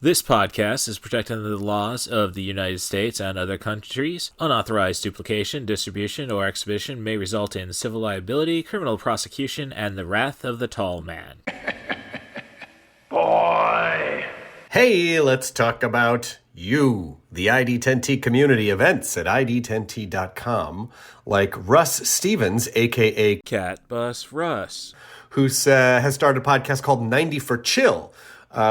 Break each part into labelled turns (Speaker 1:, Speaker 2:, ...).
Speaker 1: This podcast is protected under the laws of the United States and other countries. Unauthorized duplication, distribution, or exhibition may result in civil liability, criminal prosecution, and the wrath of the tall man.
Speaker 2: Boy! Hey, let's talk about you, the ID10T community events at ID10T.com, like Russ Stevens, a.k.a.
Speaker 1: CatBusRuss,
Speaker 2: who has started a podcast called 90 for Chill,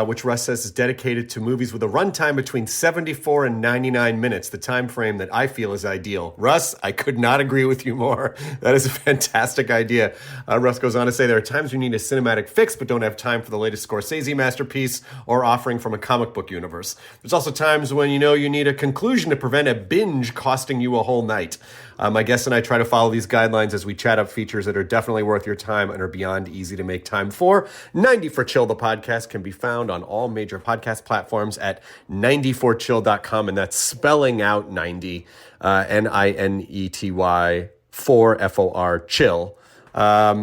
Speaker 2: which Russ says is dedicated to movies with a runtime between 74 and 99 minutes, the time frame that I feel is ideal. Russ, I could not agree with you more. That is a fantastic idea. Russ goes on to say there are times you need a cinematic fix but don't have time for the latest Scorsese masterpiece or offering from a comic book universe. There's also times when you need a conclusion to prevent a binge costing you a whole night. My guest and I try to follow these guidelines as we chat up features that are definitely worth your time and are beyond easy to make time for. 90 for Chill, the podcast, can be found on all major podcast platforms at 90forchill.com, and that's spelling out 90, Ninety, 4 FOR, chill.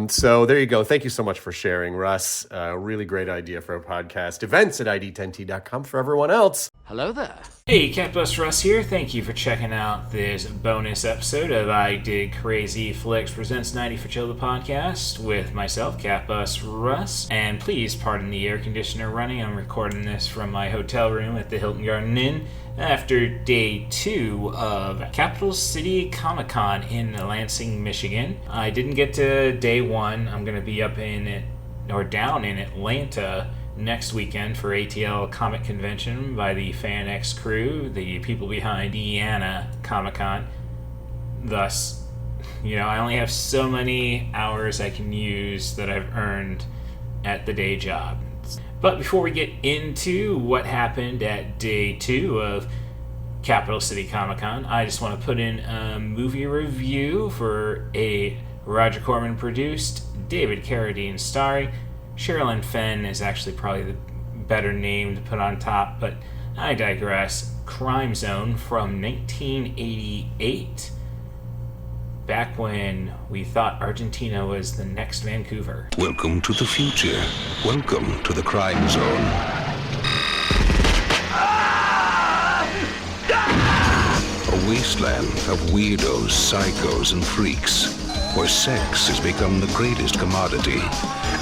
Speaker 2: So there you go. Thank you so much for sharing, Russ. Really great idea for a podcast. Events at ID10T.com for everyone else.
Speaker 3: Hello there.
Speaker 1: Hey, CatBusRuss here. Thank you for checking out this bonus episode of I Dig Crazy Flicks presents 90 for Chill, the podcast, with myself, CatBusRuss. And please pardon the air conditioner running. I'm recording this from my hotel room at the Hilton Garden Inn after day 2 of Capital City Comic Con in Lansing, Michigan. I didn't get to day 1. I'm going to be up down in Atlanta next weekend for ATL Comic Convention by the Fan X crew, the people behind Indiana Comic Con. Thus, I only have so many hours I can use that I've earned at the day job. But before we get into what happened at day 2 of Capital City Comic Con, I just want to put in a movie review for a Roger Corman produced, David Carradine starring. Sherilyn Fenn is actually probably the better name to put on top, but I digress. Crime Zone from 1988. Back when we thought Argentina was the next Vancouver.
Speaker 4: Welcome to the future. Welcome to the crime zone. A wasteland of weirdos, psychos, and freaks, where sex has become the greatest commodity,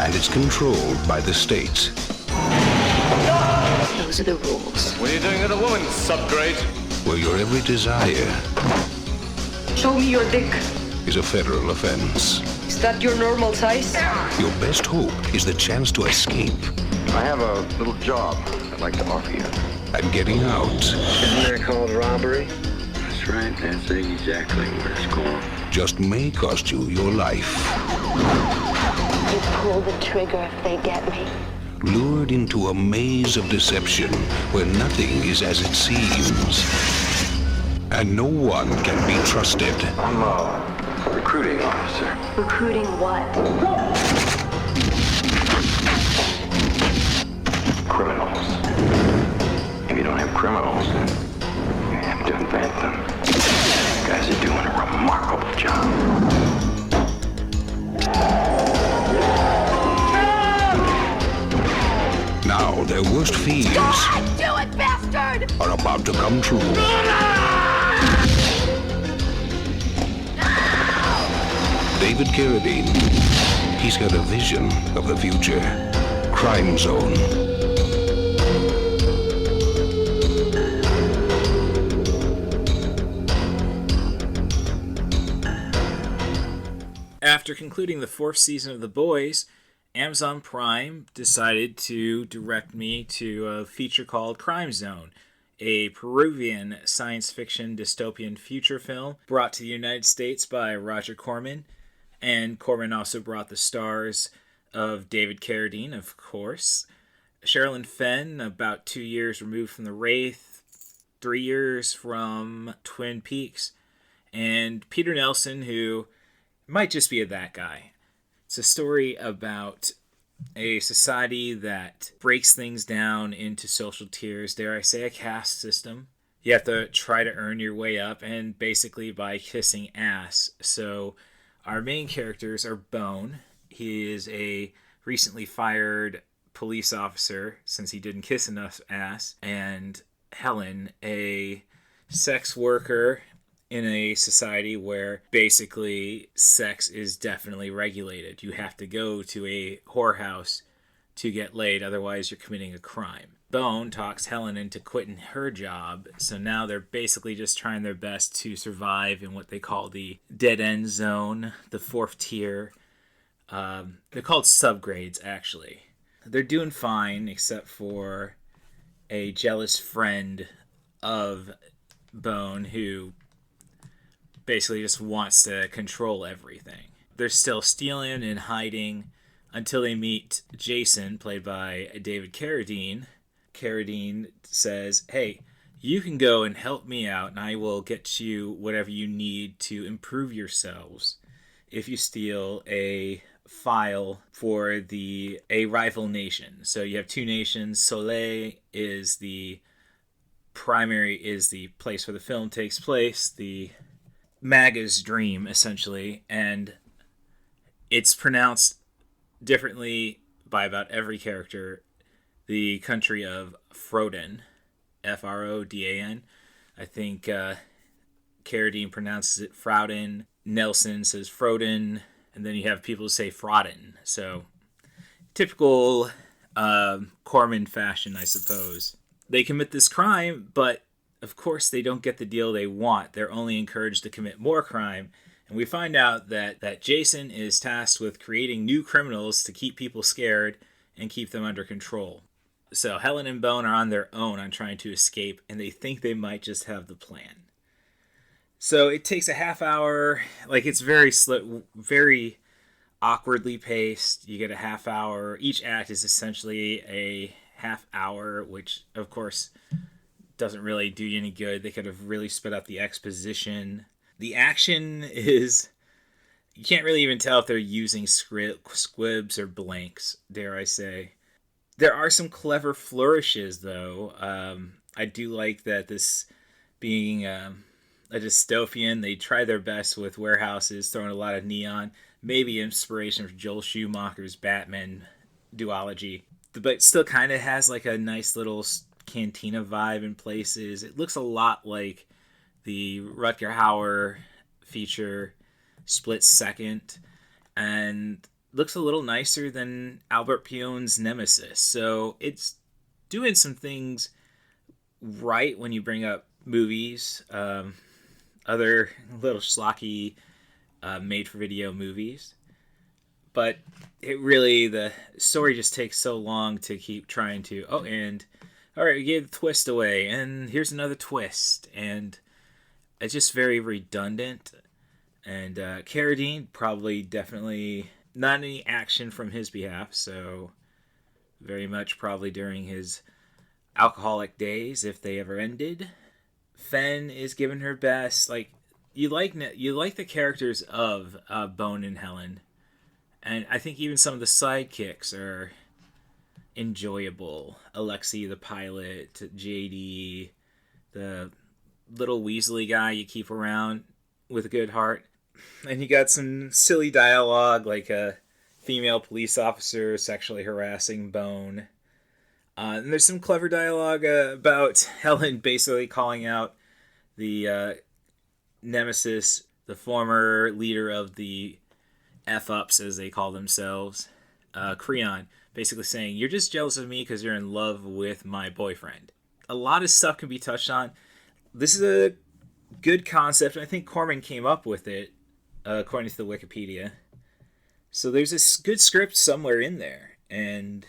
Speaker 4: and it's controlled by the state.
Speaker 5: Those are the rules.
Speaker 6: What are you doing to the woman, subgrade?
Speaker 4: Where your every desire
Speaker 5: Show me your dick.
Speaker 4: is a federal offense.
Speaker 5: Is that your normal size?
Speaker 4: Your best hope is the chance to escape
Speaker 6: I have a little job I'd like to offer you.
Speaker 4: and getting out.
Speaker 6: Isn't that called robbery? That's right. That's exactly where it's going.
Speaker 4: Just may cost you your life.
Speaker 7: You pull the trigger if they get me.
Speaker 4: Lured into a maze of deception where nothing is as it seems. And no one can be trusted.
Speaker 6: I'm a recruiting officer.
Speaker 7: Recruiting what?
Speaker 6: Criminals. If you don't have criminals, then you have to invent them. You guys are doing a remarkable job.
Speaker 4: Now their worst fears
Speaker 7: Do it, bastard!
Speaker 4: are about to come true. David Carradine, he's got a vision of the future. Crime Zone.
Speaker 1: After concluding the 4th season of The Boys, Amazon Prime decided to direct me to a feature called Crime Zone, a Peruvian science fiction dystopian future film brought to the United States by Roger Corman. And Corman also brought the stars of David Carradine, of course, Sherilyn Fenn, about 2 years removed from The Wraith, 3 years from Twin Peaks, and Peter Nelson, who might just be that guy. It's a story about a society that breaks things down into social tiers, dare I say a caste system. You have to try to earn your way up, and basically by kissing ass. So our main characters are Bone. He is a recently fired police officer, since he didn't kiss enough ass, and Helen, a sex worker in a society where basically sex is definitely regulated. You have to go to a whorehouse to get laid, otherwise you're committing a crime. Bone talks Helen into quitting her job, so now they're basically just trying their best to survive in what they call the dead end zone, the fourth tier. They're called subgrades, actually. They're doing fine, except for a jealous friend of Bone who basically just wants to control everything. They're still stealing and hiding until they meet Jason, played by David Carradine. Carradine says, hey, you can go and help me out, and I will get you whatever you need to improve yourselves if you steal a file for a rival nation. So you have two nations. Soleil is the place where the film takes place, the MAGA's dream, essentially, and it's pronounced differently by about every character. The country of Frodan, Frodan. I think Carradine pronounces it Frouden. Nelson says Froden, and then you have people who say Froden. So typical Corman fashion, I suppose. They commit this crime, but of course they don't get the deal they want. They're only encouraged to commit more crime. And we find out that Jason is tasked with creating new criminals to keep people scared and keep them under control. So Helen and Bone are on their own on trying to escape, and they think they might just have the plan. So it takes a half hour. Like, it's very awkwardly paced. You get a half hour. Each act is essentially a half hour, which, of course, doesn't really do you any good. They could have really sped up the exposition. The action is... You can't really even tell if they're using squibs or blanks, dare I say. There are some clever flourishes, though. I do like that this being a dystopian, they try their best with warehouses, throwing a lot of neon. Maybe inspiration from Joel Schumacher's Batman duology. But it still kind of has like a nice little cantina vibe in places. It looks a lot like the Rutger Hauer feature Split Second, and looks a little nicer than Albert Pion's Nemesis. So it's doing some things right when you bring up movies, other little schlocky made-for-video movies. But the story just takes so long to keep trying to, all right, we gave the twist away, and here's another twist. And it's just very redundant. And Carradine, definitely not any action from his behalf, so very much probably during his alcoholic days, if they ever ended. Fen is giving her best. Like, you like the characters of Bone and Helen, and I think even some of the sidekicks are enjoyable. Alexei the pilot, JD, the little Weasley guy you keep around with a good heart. And you got some silly dialogue, like a female police officer sexually harassing Bone. And there's some clever dialogue about Helen basically calling out the Nemesis, the former leader of the F-Ups, as they call themselves, Creon, basically saying, you're just jealous of me because you're in love with my boyfriend. A lot of stuff can be touched on. This is a good concept, and I think Corman came up with it, according to the Wikipedia. So there's a good script somewhere in there, and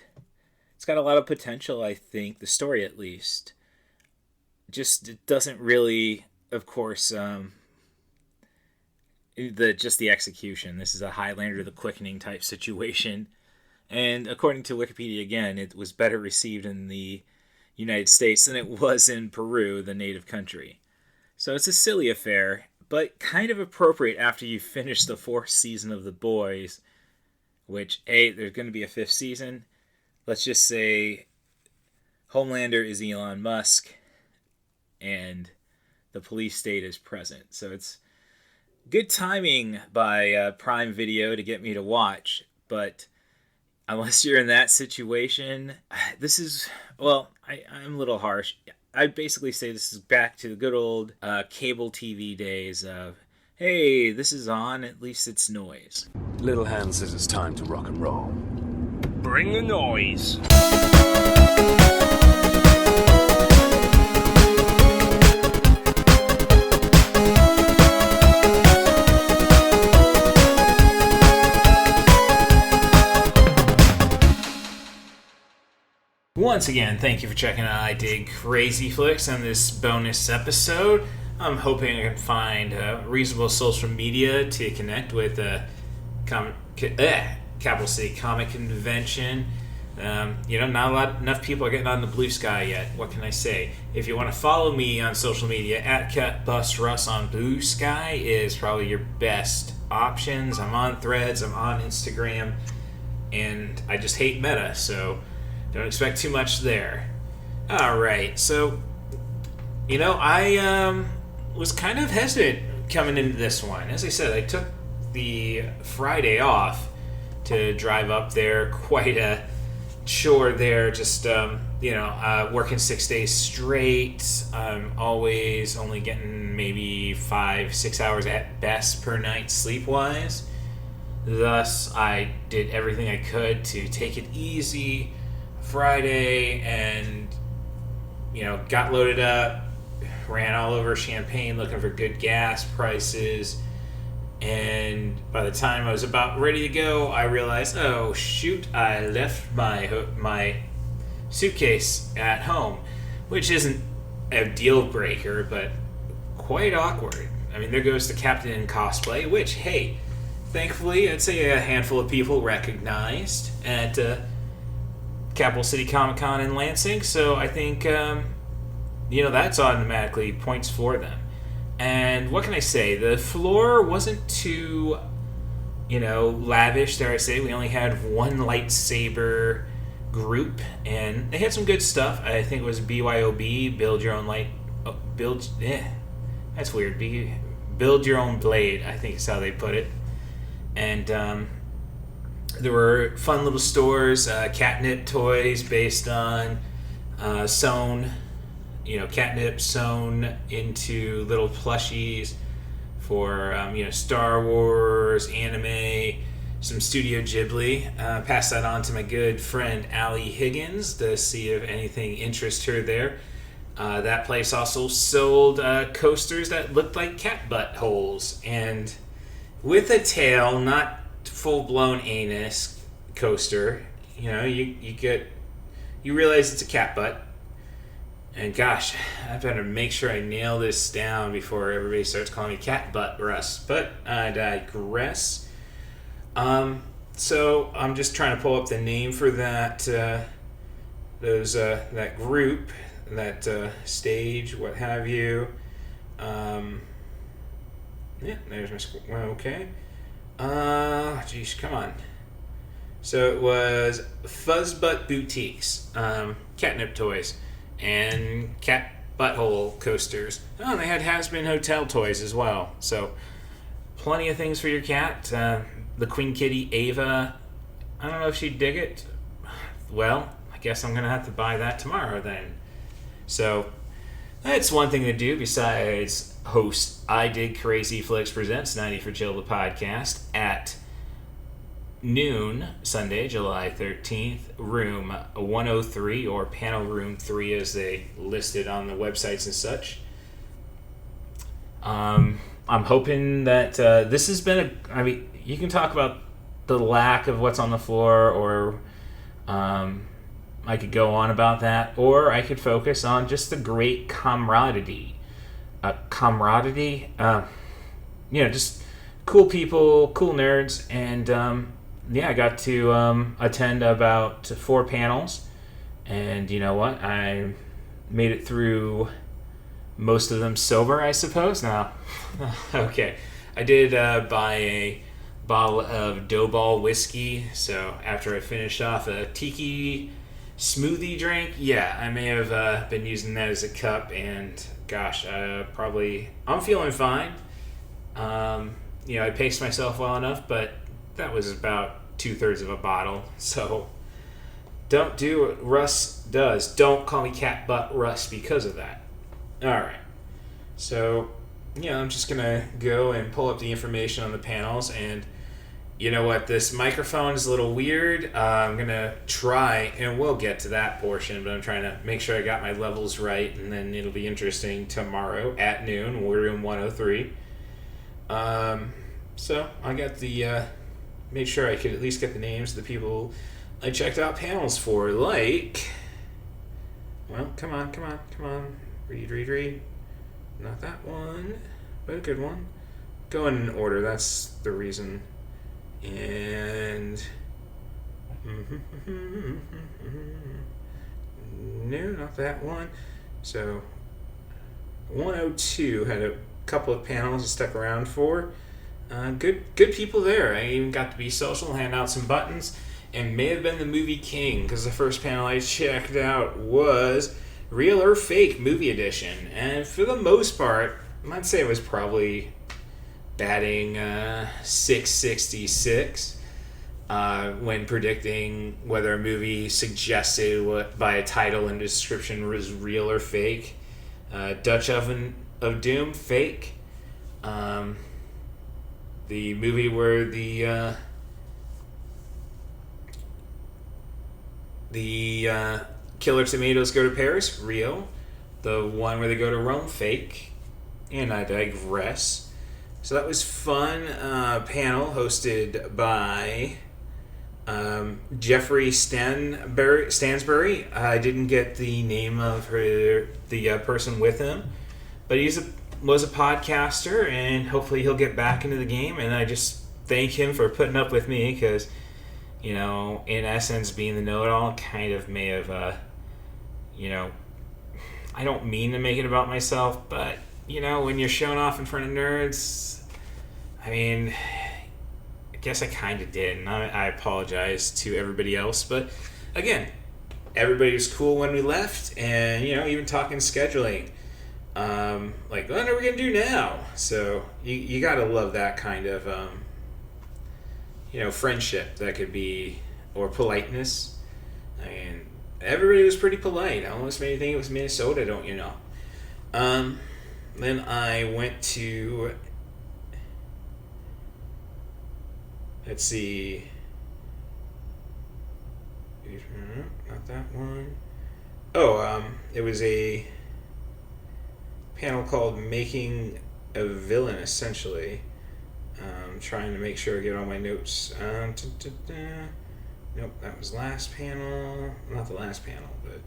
Speaker 1: it's got a lot of potential, I think, the story at least. Just, it doesn't really, of course, the execution. This is a Highlander the Quickening type situation. And according to Wikipedia, again, it was better received in the United States than it was in Peru, the native country. So it's a silly affair, but kind of appropriate after you finish the 4th season of The Boys, which, there's going to be a 5th season. Let's just say Homelander is Elon Musk, and the police state is present. So it's good timing by Prime Video to get me to watch, but unless you're in that situation, this is, well, I'm a little harsh. I basically say this is back to the good old cable TV days of, hey, this is on, at least it's noise.
Speaker 3: Little Hand says it's time to rock and roll. Bring the noise.
Speaker 1: Once again, thank you for checking out I Dig Crazy Flicks on this bonus episode. I'm hoping I can find reasonable social media to connect with Capital City Comic Convention. Not enough people are getting on the blue sky yet. What can I say? If you want to follow me on social media, at CatBusRuss on Blue Sky is probably your best options. I'm on Threads, I'm on Instagram, and I just hate Meta, so don't expect too much there. Alright, so, I was kind of hesitant coming into this one. As I said, I took the Friday off to drive up there. Quite a chore there, just, working 6 days straight. I'm always only getting maybe 5-6 hours at best per night sleep-wise. Thus, I did everything I could to take it easy Friday and, got loaded up, ran all over Champaign looking for good gas prices, and by the time I was about ready to go, I realized, oh shoot, I left my suitcase at home, which isn't a deal breaker, but quite awkward. I mean, there goes the Captain in cosplay, which, hey, thankfully, I'd say a handful of people recognized at Capital City Comic Con in Lansing, so I think, that's automatically points for them. And what can I say? The floor wasn't too, lavish, dare I say. We only had one lightsaber group, and they had some good stuff. I think it was BYOB, build your own that's weird. Build your own blade, I think is how they put it. And, there were fun little stores, catnip toys based on sewn, catnip sewn into little plushies for, Star Wars, anime, some Studio Ghibli. Pass that on to my good friend Allie Higgins to see if anything interests her there. That place also sold coasters that looked like cat butt holes, and with a tail, not full-blown anus coaster. You realize it's a cat butt, and gosh, I better make sure I nail this down before everybody starts calling me CatBusRuss, but I digress. So I'm just trying to pull up the name for that that group, that stage, what have you. There's my okay. Geez, come on. So it was Fuzzbutt Boutiques, catnip toys, and cat butthole coasters. Oh, they had Has-Been Hotel toys as well. So plenty of things for your cat. The Queen Kitty Ava, I don't know if she'd dig it. Well, I guess I'm gonna have to buy that tomorrow then. So that's one thing to do besides host I Dig Crazy Flicks Presents 90 for Chill, the podcast, at noon, Sunday, July 13th, room 103, or panel room 3 as they listed on the websites and such. I'm hoping that this has been you can talk about the lack of what's on the floor, or I could go on about that, or I could focus on just the great camaraderie. Just cool people, cool nerds, and I got to attend about 4 panels, and you know what? I made it through most of them sober, I suppose. Now, okay, I did buy a bottle of Doughball whiskey, so after I finished off a tiki smoothie drink, I may have been using that as a cup, and gosh, I'm feeling fine. I paced myself well enough, but that was about 2/3 of a bottle. So don't do what Russ does. Don't call me CatBusRuss because of that. Alright. So, I'm just going to go and pull up the information on the panels. And you know what? This microphone is a little weird. I'm going to try, and we'll get to that portion, but I'm trying to make sure I got my levels right, and then it'll be interesting tomorrow at noon. We're in 103. So I got made sure I could at least get the names of the people I checked out panels for, like, well, come on. Read. Not that one, but a good one. Go in order, that's the reason. And no, not that one. So 102 had a couple of panels I stuck around for. Good people there. I even got to be social, hand out some buttons, and may have been the movie king, because the first panel I checked out was Real or Fake Movie Edition. And for the most part, I'd say it was probably batting 666 when predicting whether a movie suggested by a title and description was real or fake. Dutch Oven of Doom, fake. The movie where the killer tomatoes go to Paris, real. The one where they go to Rome, fake. And I digress. So that was fun. Panel hosted by Jeffrey Stansbury. I didn't get the name of the person with him, but was a podcaster, and hopefully he'll get back into the game. And I just thank him for putting up with me, because, in essence, being the know-it-all kind of may have, I don't mean to make it about myself, but, when you're showing off in front of nerds, I guess I kind of did, and I apologize to everybody else. But again, everybody was cool when we left, and even talking scheduling, like, what are we gonna do now? So you gotta love that kind of friendship that could be, or politeness. Everybody was pretty polite. I almost made me think it was Minnesota, don't you know? Then I went to, let's see. Not that one. It was a panel called Making a Villain, essentially. Trying to make sure I get all my notes. Nope, that was last panel. Not the last panel, but...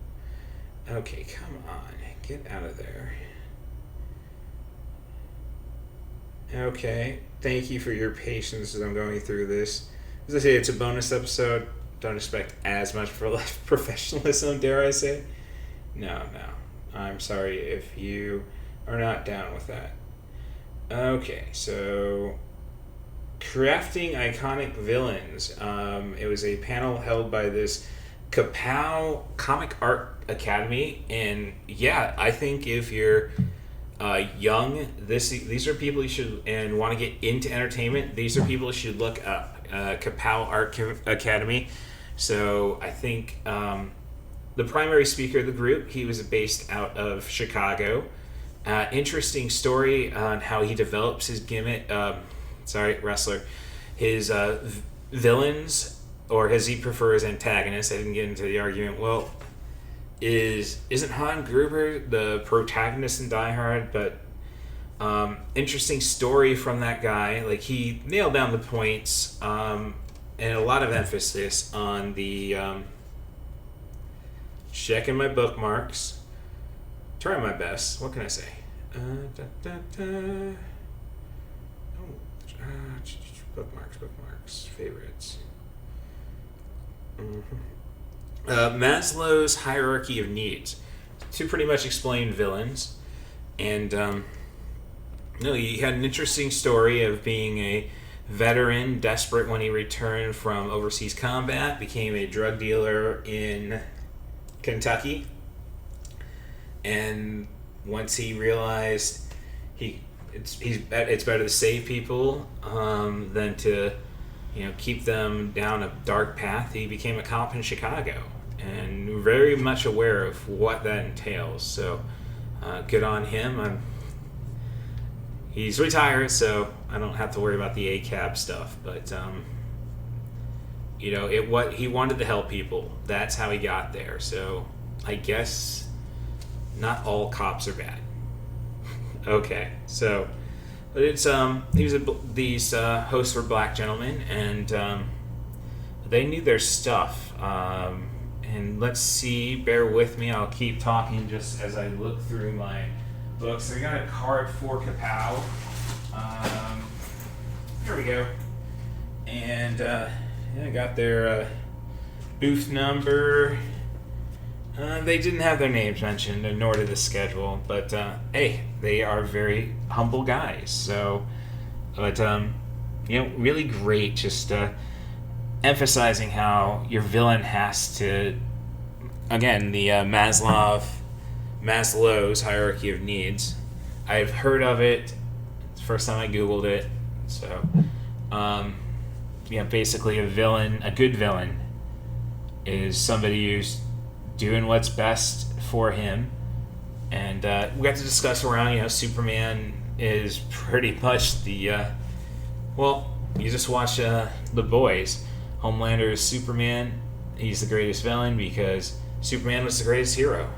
Speaker 1: Okay, come on. Get out of there. Okay, thank you for your patience as I'm going through this. As I say, it's a bonus episode. Don't expect as much professionalism, dare I say. No. I'm sorry if you are not down with that. Okay, so crafting iconic villains. It was a panel held by this Kapow Comic Art Academy, and yeah, I think if you're young, these are people you should, and want to get into entertainment, these are people you should look up. Kapow Art Academy. So I think the primary speaker of the group, he was based out of Chicago. Interesting story on how he develops his gimmick. Wrestler. His villains, or as he prefers, antagonists. I didn't get into the argument. Well, isn't Han Gruber the protagonist in Die Hard? But interesting story from that guy. Like, he nailed down the points, and a lot of emphasis on the checking my bookmarks. Trying my best. What can I say? Bookmarks, favorites. Maslow's hierarchy of needs, to pretty much explain villains. And he had an interesting story of being a veteran, desperate when he returned from overseas combat, became a drug dealer in Kentucky, and once he realized it's better to save people than to keep them down a dark path. He became a cop in Chicago and very much aware of what that entails. So good on him. He's retired, so I don't have to worry about the ACAB stuff. But what he wanted to help people. That's how he got there. So I guess not all cops are bad. Okay, so. But it's these hosts were black gentlemen, and they knew their stuff. And let's see, bear with me. I'll keep talking just as I look through my books. I got a card for Kapow. Here we go. And I got their booth number. They didn't have their names mentioned, nor did the schedule, but hey, they are very humble guys. So, but really great. Just emphasizing how your villain has to, again, the Maslow's hierarchy of needs. I've heard of it. It's the first time I Googled it. So, basically, a good villain, is somebody who's doing what's best for him. And we got to discuss around, Superman is pretty much the, you just watch The Boys. Homelander is Superman. He's the greatest villain because Superman was the greatest hero.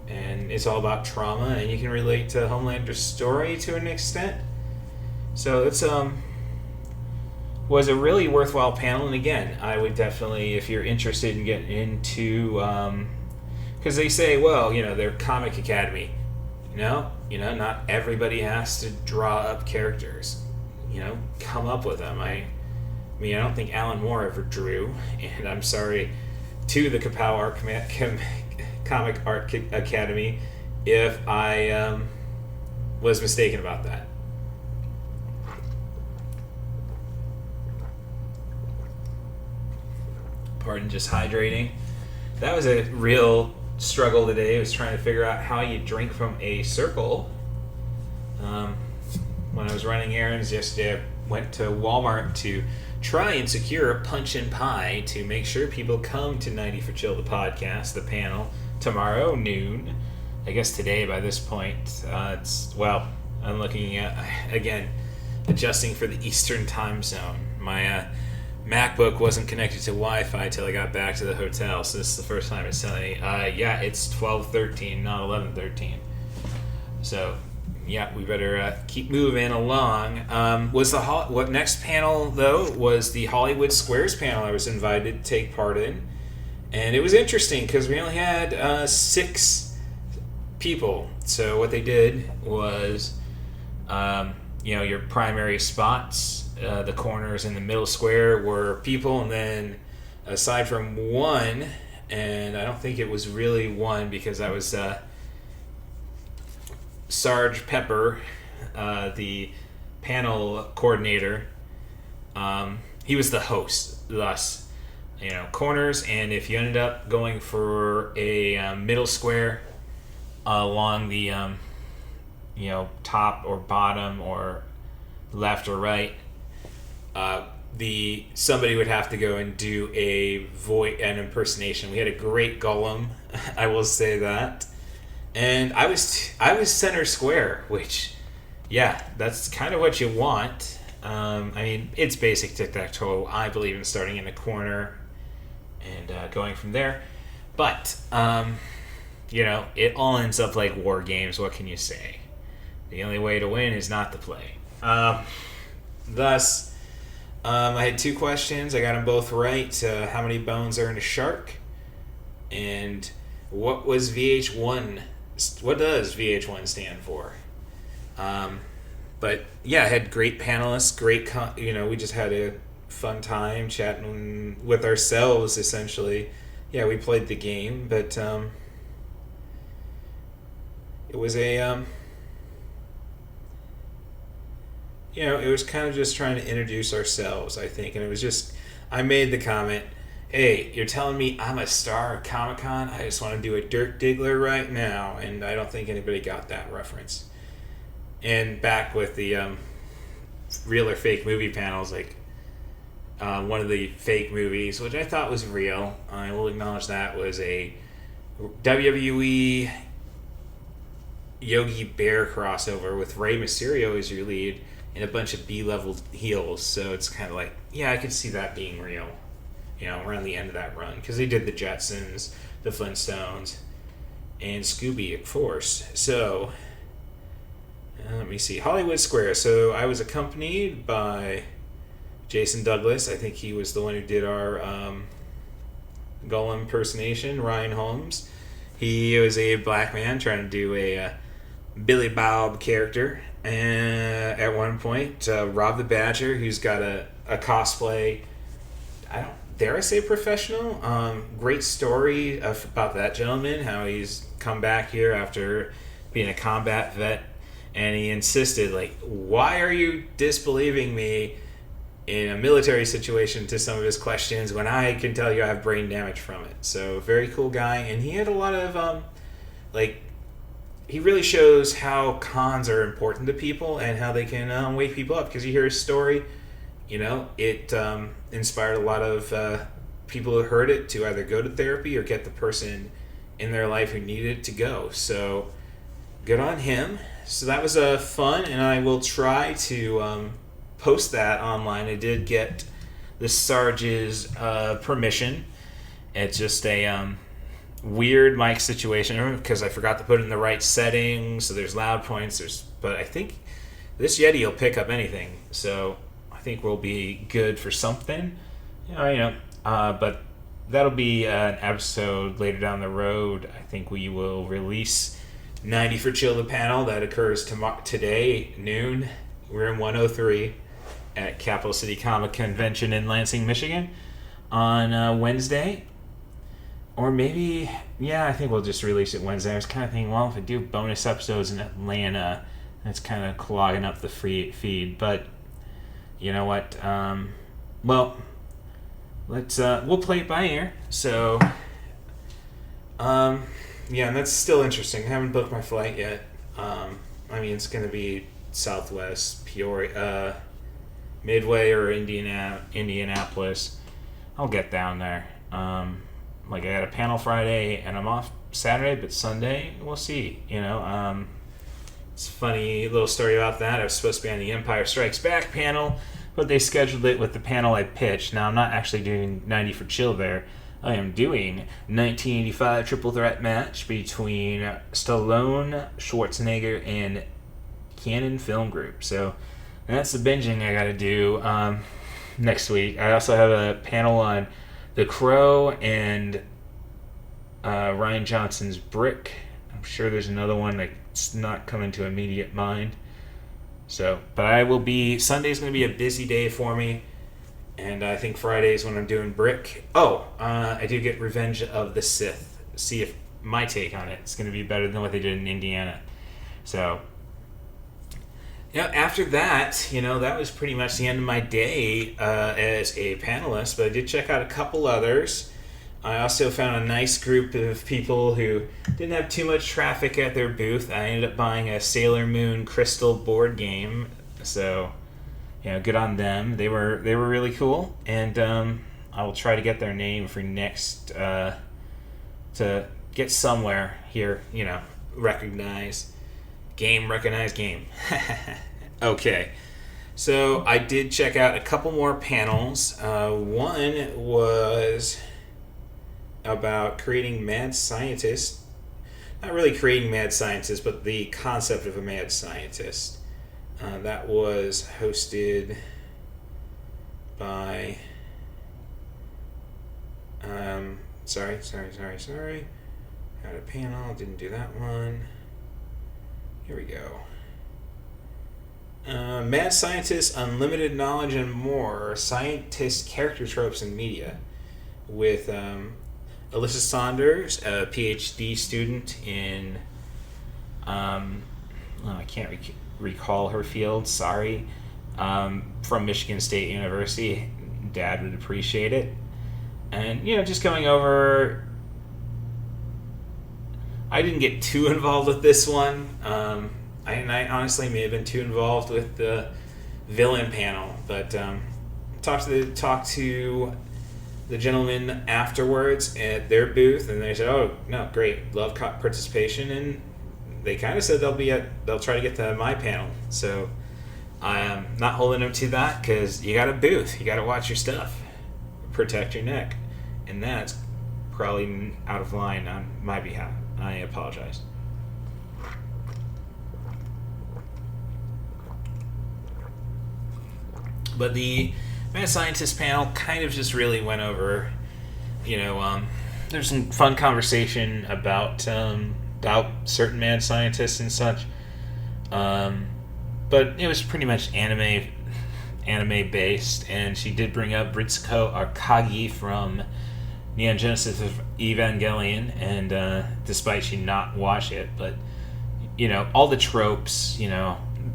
Speaker 1: And it's all about trauma, and you can relate to Homelander's story to an extent. So it's, was a really worthwhile panel. And again, I would definitely, if you're interested in getting into, because they say, they're Comic Academy. Not everybody has to draw up characters. Come up with them. I don't think Alan Moore ever drew, and I'm sorry to the Kapow Comic Art Academy if I was mistaken about that. Pardon, just hydrating. That was a real struggle today. I was trying to figure out how you drink from a circle. When I was running errands yesterday, I went to Walmart to try and secure a punch and pie to make sure people come to 90 for Chill, the podcast, the panel, tomorrow, noon. I guess today, by this point, I'm looking at, again, adjusting for the Eastern time zone. My MacBook wasn't connected to Wi-Fi till I got back to the hotel, so this is the first time it's telling me, it's 12:13, not 11:13. So, we better keep moving along. What next panel, though, was the Hollywood Squares panel I was invited to take part in. And it was interesting because we only had 6 people. So what they did was, your primary spots, the corners in the middle square were people, and then aside from one, and I don't think it was really one because I was Sarge Pepper, the panel coordinator. He was the host, thus, corners, and if you ended up going for a middle square along the top or bottom or left or right, somebody would have to go and do an impersonation. We had a great Gollum, I will say that, and I was center square, which, that's kind of what you want. It's basic tic-tac-toe. I believe in starting in a corner and going from there, but it all ends up like war games. What can you say? The only way to win is not to play. Thus, I had 2 questions. I got them both right. How many bones are in a shark? And what was VH1? What does VH1 stand for? But I had great panelists. We just had a fun time chatting with ourselves, essentially. We played the game, but it was a it was kind of just trying to introduce ourselves, I think. And it was just, I made the comment, hey, you're telling me I'm a star at Comic-Con? I just want to do a Dirk Diggler right now. And I don't think anybody got that reference. And back with the real or fake movie panels, like, one of the fake movies, which I thought was real. I will acknowledge that was a WWE Yogi Bear crossover with Rey Mysterio as your lead and a bunch of B-level heels. So it's kind of like, yeah, I could see that being real, around the end of that run. Because they did the Jetsons, the Flintstones, and Scooby, of course. So, let me see. Hollywood Square. So I was accompanied by Jason Douglas. I think he was the one who did our Gollum impersonation. Ryan Holmes. He was a black man trying to do a Billy Bob character. And at one point, Rob the Badger, who's got a cosplay, dare I say professional? Great story about that gentleman, how he's come back here after being a combat vet. And he insisted, why are you disbelieving me in a military situation to some of his questions when I can tell you I have brain damage from it? So, very cool guy. And he had a lot of, he really shows how cons are important to people and how they can wake people up. Because you hear his story, it inspired a lot of people who heard it to either go to therapy or get the person in their life who needed it to go. So, good on him. So that was fun, and I will try to post that online. I did get the Sarge's permission. It's just a weird mic situation because I forgot to put it in the right settings. So there's loud points. But I think this Yeti will pick up anything. So I think we'll be good for something. But that'll be an episode later down the road. I think we will release 90 for Chill, the panel that occurs today, noon. We're in 103 at Capital City Comic Convention in Lansing, Michigan on Wednesday. Or maybe, I think we'll just release it Wednesday. I was kind of thinking, well, if I do bonus episodes in Atlanta, that's kind of clogging up the free feed. But you know what? We'll play it by ear. So, and that's still interesting. I haven't booked my flight yet. It's going to be Southwest, Peoria, Midway, or Indianapolis. I'll get down there. I got a panel Friday, and I'm off Saturday, but Sunday, we'll see. It's a funny little story about that. I was supposed to be on the Empire Strikes Back panel, but they scheduled it with the panel I pitched. Now, I'm not actually doing 90 for Chill there. I am doing 1985 triple threat match between Stallone, Schwarzenegger, and Cannon Film Group. So that's the binging I got to do next week. I also have a panel on The Crow and Ryan Johnson's Brick. I'm sure there's another one that's not coming to immediate mind. So, but Sunday's going to be a busy day for me. And I think Friday's when I'm doing Brick. I do get Revenge of the Sith. See if my take on it is going to be better than what they did in Indiana. So, after that, that was pretty much the end of my day as a panelist. But I did check out a couple others. I also found a nice group of people who didn't have too much traffic at their booth. I ended up buying a Sailor Moon Crystal board game. So, good on them. They were really cool, and I will try to get their name for next to get somewhere here. Recognized game. Okay, so I did check out a couple more panels. One was about creating mad scientists. Not really creating mad scientists, but the concept of a mad scientist. That was hosted by sorry. Had a panel, didn't do that one. Here we go. Mad Scientists, Unlimited Knowledge and More, Scientist Character Tropes in Media, with Alyssa Saunders, a PhD student in I can't recall her field, sorry, from Michigan State University. Dad would appreciate it. And, just going over, I didn't get too involved with this one. I honestly may have been too involved with the villain panel, but talked to the gentleman afterwards at their booth, and they said, "Oh no, great, love participation," and they kind of said they'll try to get to my panel. So I'm not holding them to that, because you got a booth, you got to watch your stuff, protect your neck, and that's probably out of line on my behalf. I apologize. But the Mad Scientist panel kind of just really went over, there's some fun conversation about certain mad scientists and such. But it was pretty much anime based, and she did bring up Ritsuko Akagi from Neon Genesis Evangelion, and despite she not watch it, but all the tropes,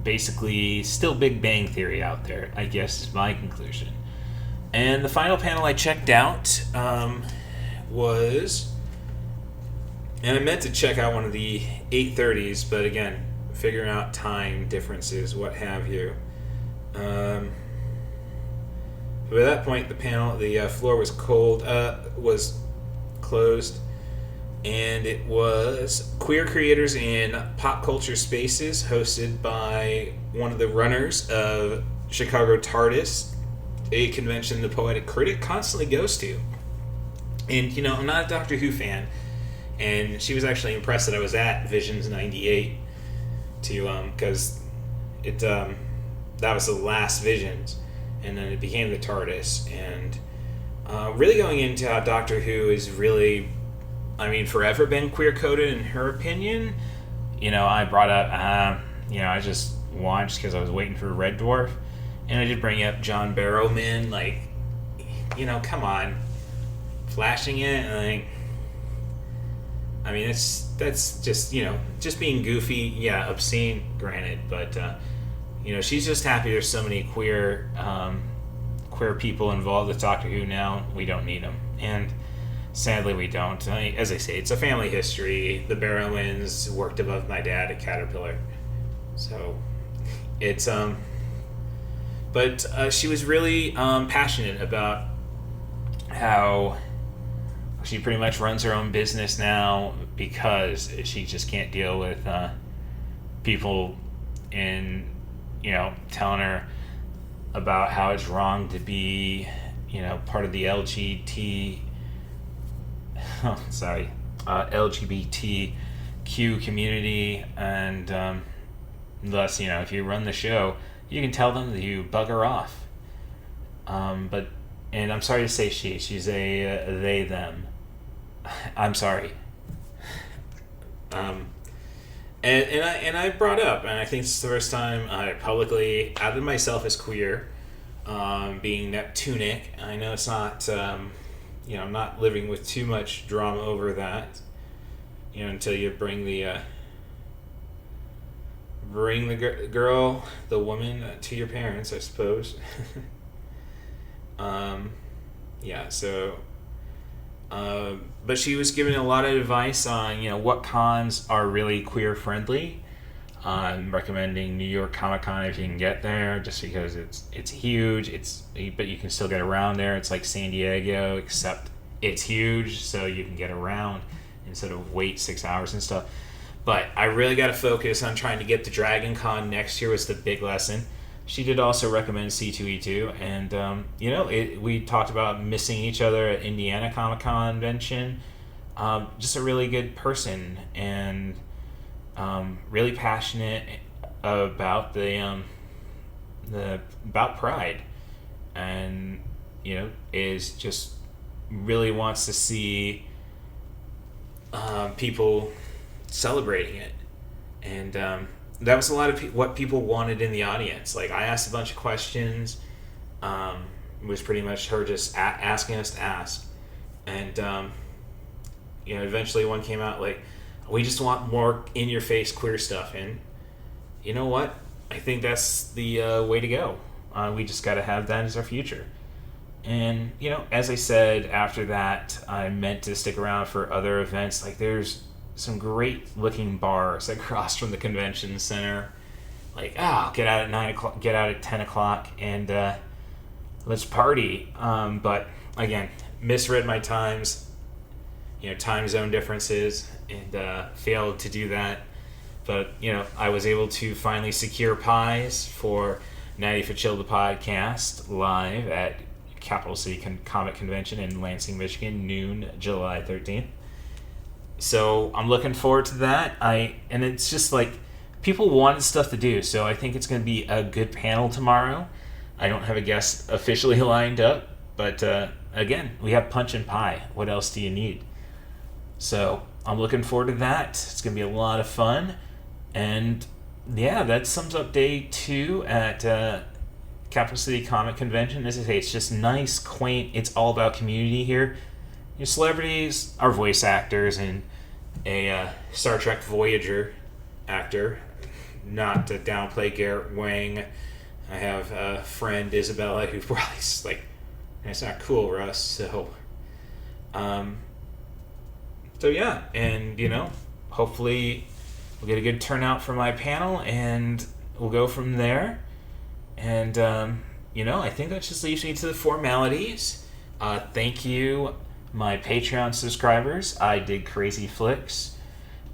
Speaker 1: basically still Big Bang Theory out there, I guess, is my conclusion. And the final panel I checked out was, and I meant to check out one of the 8:30s, but again, figuring out time differences, what have you. By that point, the floor was was closed, and it was Queer Creators in Pop Culture Spaces, hosted by one of the runners of Chicago TARDIS, a convention the Poetic Critic constantly goes to. And, I'm not a Doctor Who fan, and she was actually impressed that I was at Visions 98, because that was the last Visions, and then it became the TARDIS, and really going into how Doctor Who is really, forever been queer-coded in her opinion. I brought up, I just watched because I was waiting for Red Dwarf, and I did bring up John Barrowman, come on, flashing it, and that's just, just being goofy, yeah, obscene, granted, but, she's just happy there's so many queer people involved with Doctor Who now. We don't need them, and sadly we don't. As I say, it's a family history. The Barrowmans worked above my dad at Caterpillar, so it's but she was really passionate about how she pretty much runs her own business now because she just can't deal with people telling her about how it's wrong to be, part of the LGBTQ community, and thus, if you run the show, you can tell them that you bugger off. And I'm sorry to say she's a they, them. I'm sorry. And I brought up, and I think it's the first time I publicly outed myself as queer, being Neptunic. I know it's not, I'm not living with too much drama over that, until you bring the girl, the woman, to your parents, I suppose. But she was giving a lot of advice on, what cons are really queer friendly. Recommending New York Comic Con if you can get there, just because it's huge. But you can still get around there. It's like San Diego, except it's huge, so you can get around instead of wait 6 hours and stuff. But I really got to focus on trying to get to Dragon Con next year was the big lesson. She did also recommend C2E2, and we talked about missing each other at Indiana Comic Convention. Just a really good person, and really passionate about about Pride, and is just really wants to see people celebrating it, and that was a lot of what people wanted in the audience. Like, I asked a bunch of questions. It was pretty much her just asking us to ask. And, eventually one came out like, we just want more in-your-face queer stuff. And you know what? I think that's the way to go. We just got to have that as our future. And, as I said, after that, I meant to stick around for other events. Like, there's some great looking bars across from the convention center. Like, get out at 9 o'clock, get out at 10 o'clock, and let's party. But again, misread my times, time zone differences, and failed to do that. But, I was able to finally secure pies for 90 for Chill the podcast live at Capital City Comic Convention in Lansing, Michigan, noon, July 13th. So I'm looking forward to that. And it's just like, people wanted stuff to do, so I think it's going to be a good panel tomorrow. I don't have a guest officially lined up, but again, we have punch and pie. What else do you need? So I'm looking forward to that. It's going to be a lot of fun. And yeah, that sums up day 2 at Capital City Comic Convention. As I say, it's just nice, quaint. It's all about community here. Your celebrities are voice actors, and a Star Trek Voyager actor. Not to downplay Garrett Wang. I have a friend, Isabella, who probably is like, that's not cool, Russ. So yeah, and hopefully we'll get a good turnout for my panel, and we'll go from there. And I think that just leaves me to the formalities. Thank you, my Patreon subscribers. I Dig Crazy Flicks.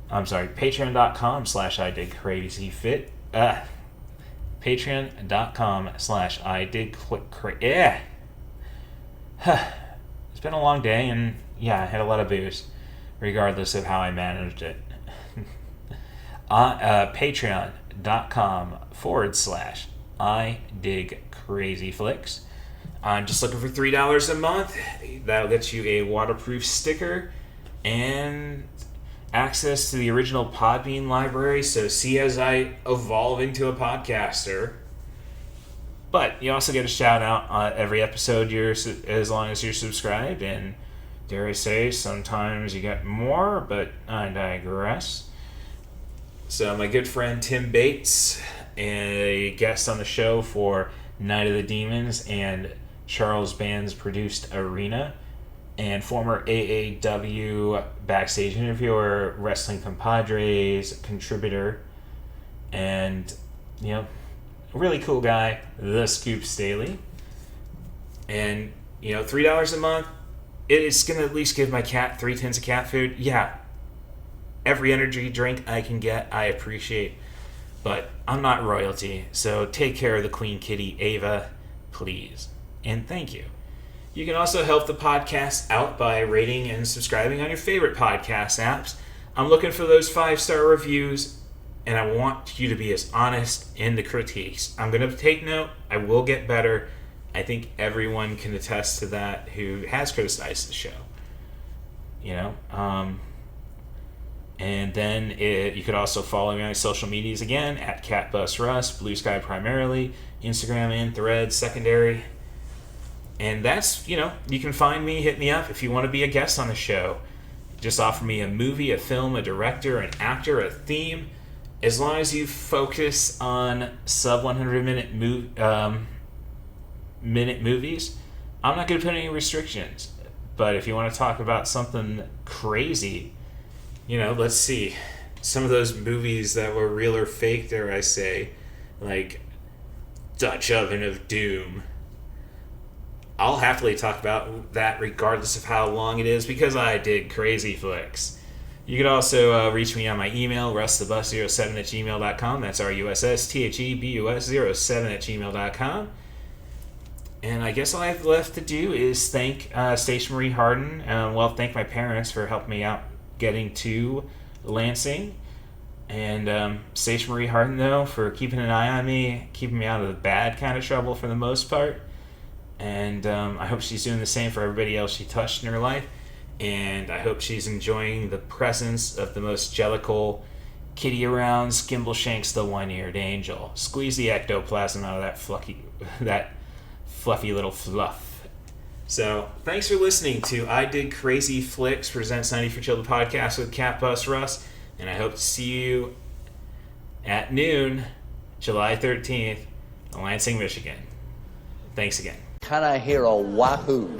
Speaker 1: I'm sorry, patreon.com/IDigCrazyFit. Patreon.com/IDigCrazy. It's been a long day, and yeah, I had a lot of booze, regardless of how I managed it. Patreon.com/IDigCrazyFlicks. I'm just looking for $3 a month. That'll get you a waterproof sticker and access to the original Podbean library, so see as I evolve into a podcaster. But you also get a shout out on every episode as long as you're subscribed, and dare I say, sometimes you get more, but I digress. So my good friend Tim Bates, a guest on the show for Night of the Demons and Charles Band's produced Arena, and former AAW backstage interviewer, Wrestling Compadres contributor, and really cool guy, The Scoop Staley. And $3 a month, it's gonna at least give my cat 3 tins of cat food. Yeah, every energy drink I can get, I appreciate, but I'm not royalty, so take care of the Queen Kitty, Ava, please, and thank you. You can also help the podcast out by rating and subscribing on your favorite podcast apps. I'm looking for those 5-star reviews, and I want you to be as honest in the critiques. I'm going to take note. I will get better. I think everyone can attest to that who has criticized the show. And then you could also follow me on social medias again, at CatBusRuss, Blue Sky primarily, Instagram and Threads secondary. And that's, you can find me, hit me up if you want to be a guest on the show. Just offer me a movie, a film, a director, an actor, a theme. As long as you focus on sub 100 minute movies, I'm not going to put any restrictions. But if you want to talk about something crazy, let's see. Some of those movies that were real or fake, dare I say, like Dutch Oven of Doom. I'll happily talk about that regardless of how long it is, because I dig crazy flicks. You can also reach me on my email, russthebus07@gmail.com. That's RUSSTHEBUS07@gmail.com. And I guess all I have left to do is thank Station Marie Harden. Thank my parents for helping me out getting to Lansing. And Station Marie Harden, though, for keeping an eye on me, keeping me out of the bad kind of trouble for the most part. And I hope she's doing the same for everybody else she touched in her life. And I hope she's enjoying the presence of the most jellicle kitty around, Skimbleshanks the one-eared angel. Squeeze the ectoplasm out of that fluffy little fluff. So, thanks for listening to I Dig Crazy Flicks presents 90 for Chill the podcast with CatBusRuss. And I hope to see you at noon, July 13th, in Lansing, Michigan. Thanks again.
Speaker 8: Can I hear a wahoo?